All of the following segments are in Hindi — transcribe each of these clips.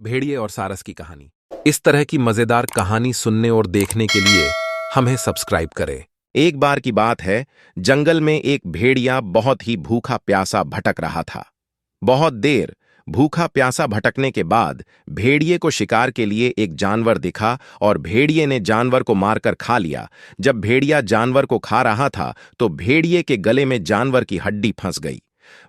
भेड़िए और सारस की कहानी। इस तरह की मजेदार कहानी सुनने और देखने के लिए हमें सब्सक्राइब करें। एक बार की बात है, जंगल में एक भेड़िया बहुत ही भूखा प्यासा भटक रहा था। बहुत देर भूखा प्यासा भटकने के बाद भेड़िए को शिकार के लिए एक जानवर दिखा और भेड़िए ने जानवर को मारकर खा लिया। जब भेड़िया जानवर को खा रहा था तो भेड़िए के गले में जानवर की हड्डी फंस गई।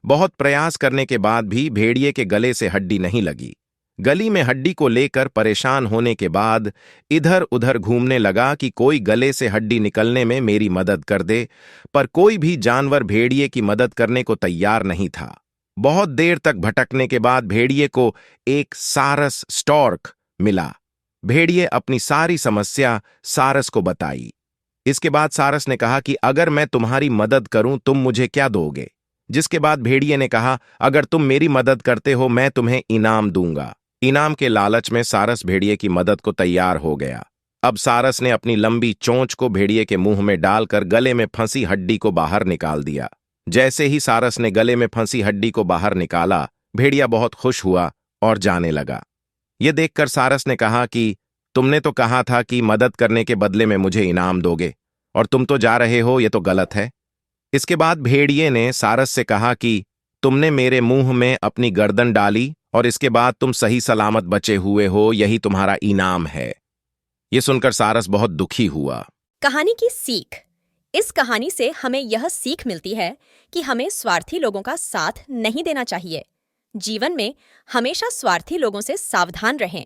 बहुत प्रयास करने के बाद भी भेड़िए के गले से हड्डी नहीं लगी। गली में हड्डी को लेकर परेशान होने के बाद इधर उधर घूमने लगा कि कोई गले से हड्डी निकलने में मेरी मदद कर दे, पर कोई भी जानवर भेड़िए की मदद करने को तैयार नहीं था। बहुत देर तक भटकने के बाद भेड़िए को एक सारस स्टॉर्क मिला। भेड़िए अपनी सारी समस्या सारस को बताई। इसके बाद सारस ने कहा कि अगर मैं तुम्हारी मदद करूं तुम मुझे क्या दोगे। जिसके बाद भेड़िए ने कहा, अगर तुम मेरी मदद करते हो मैं तुम्हें इनाम दूंगा। इनाम के लालच में सारस भेड़िए की मदद को तैयार हो गया। अब सारस ने अपनी लंबी चोंच को भेड़िए के मुंह में डालकर गले में फंसी हड्डी को बाहर निकाल दिया। जैसे ही सारस ने गले में फंसी हड्डी को बाहर निकाला, भेड़िया बहुत खुश हुआ और जाने लगा। यह देखकर सारस ने कहा कि तुमने तो कहा था कि मदद करने के बदले में मुझे इनाम दोगे, और तुम तो जा रहे हो, यह तो गलत है। इसके बाद भेड़िए ने सारस से कहा कि तुमने मेरे मुंह में अपनी गर्दन डाली और इसके बाद तुम सही सलामत बचे हुए हो, यही तुम्हारा इनाम है। यह सुनकर सारस बहुत दुखी हुआ। कहानी की सीख। इस कहानी से हमें यह सीख मिलती है कि हमें स्वार्थी लोगों का साथ नहीं देना चाहिए। जीवन में हमेशा स्वार्थी लोगों से सावधान रहें।